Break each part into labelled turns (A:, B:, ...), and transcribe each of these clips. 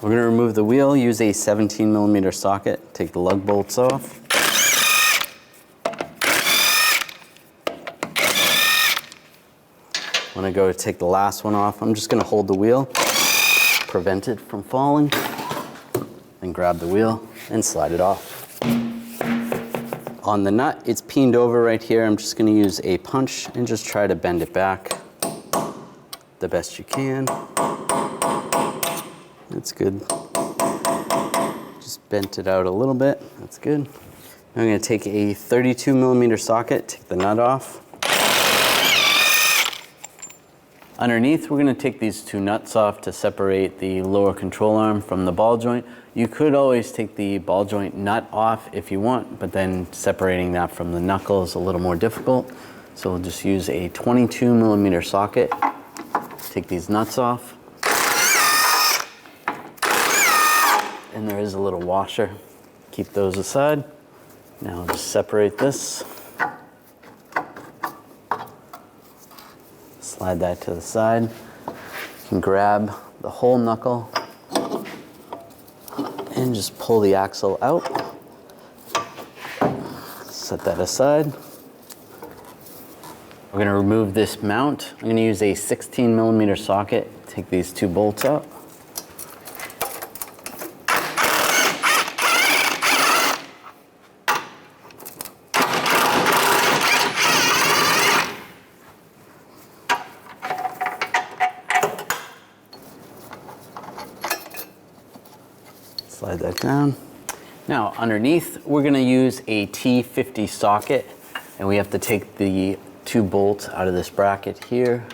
A: We're going to remove the wheel, use a 17mm socket, take the lug bolts off. When I go to take the last one off, I'm just going to hold the wheel, prevent it from falling, and grab the wheel and slide it off. On the nut, it's peened over right here. I'm just going to use a punch and just try to bend it back the best you can. That's good. Just bent it out a little bit. That's good. Now I'm going to take a 32mm socket, take the nut off. Underneath, we're going to take these two nuts off to separate the lower control arm from the ball joint. You could always take the ball joint nut off if you want, but then separating that from the knuckle is a little more difficult. So we'll just use a 22mm socket. Take these nuts off. And there is a little washer. Keep those aside. Now I'll just separate this. Slide that to the side. You can grab the whole knuckle and just pull the axle out. Set that aside. We're going to remove this mount. I'm going to use a 16mm socket. Take these two bolts out. Slide that down. Now underneath, we're going to use a T50 socket, and we have to take the two bolts out of this bracket here.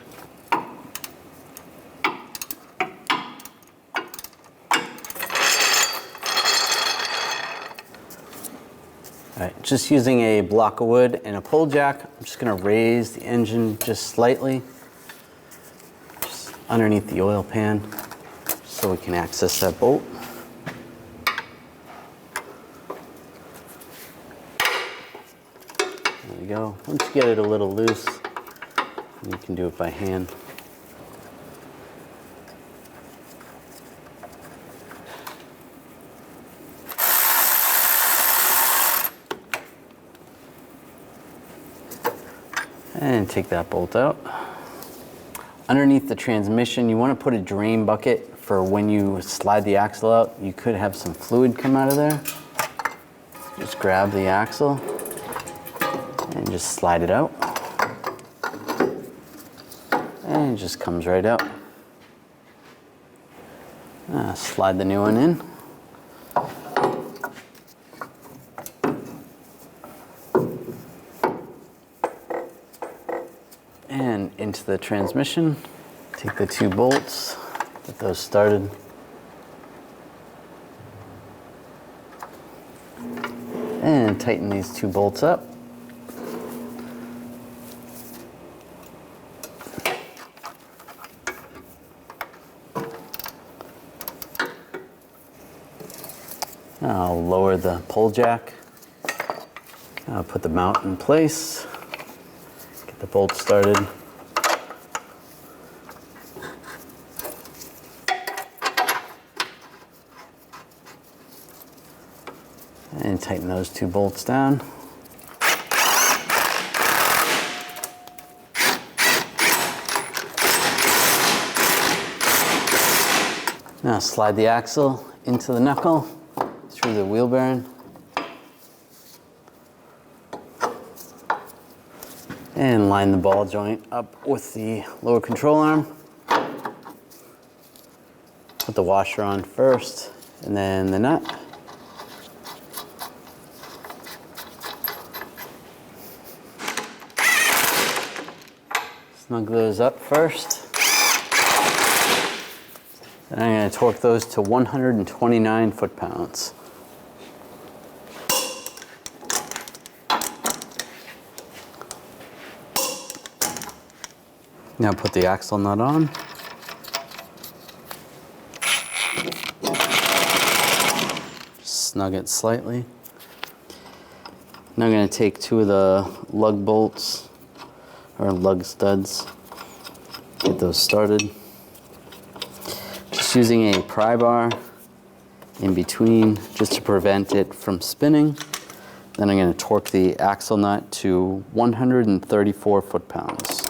A: Alright, just using a block of wood and a pull jack, I'm just going to raise the engine just slightly, just underneath the oil pan, so we can access that bolt. There we go. Once you get it a little loose, you can do it by hand. And take that bolt out. Underneath the transmission, you want to put a drain bucket for when you slide the axle out. You could have some fluid come out of there. Just grab the axle and just slide it out. And it just comes right out. Slide the new one in. And into the transmission. Take the two bolts, get those started. And tighten these two bolts up. I'll lower the pull jack. I'll put the mount in place. Get the bolt started. And tighten those two bolts down. Now slide the axle into the knuckle, through the wheel bearing. And line the ball joint up with the lower control arm. Put the washer on first, and then the nut. Snug those up first. Then I'm going to torque those to 129 foot-pounds. Now put the axle nut on. Just snug it slightly. Now I'm going to take two of the lug bolts, or lug studs, get those started. Just using a pry bar, in between just to prevent it from spinning. Then I'm going to torque the axle nut to 134 foot-pounds.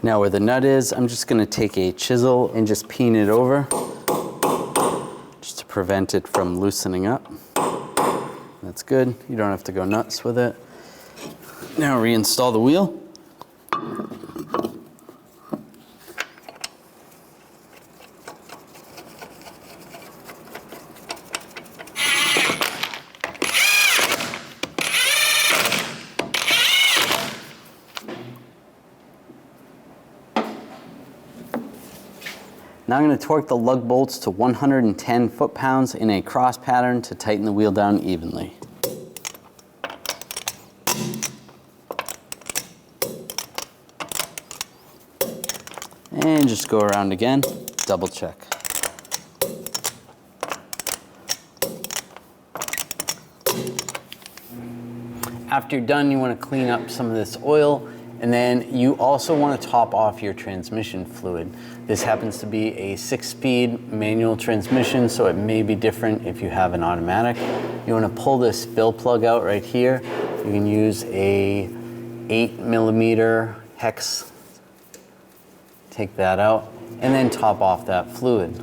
A: Now where the nut is, I'm just going to take a chisel and just peen it over just to prevent it from loosening up. That's good. You don't have to go nuts with it. Now reinstall the wheel. Now I'm going to torque the lug bolts to 110 foot-pounds in a cross pattern to tighten the wheel down evenly. And just go around again, double check. After you're done, you want to clean up some of this oil, and then you also want to top off your transmission fluid. This happens to be a 6-speed manual transmission, so it may be different if you have an automatic. You want to pull this fill plug out right here. You can use a 8mm hex. Take that out, and then top off that fluid.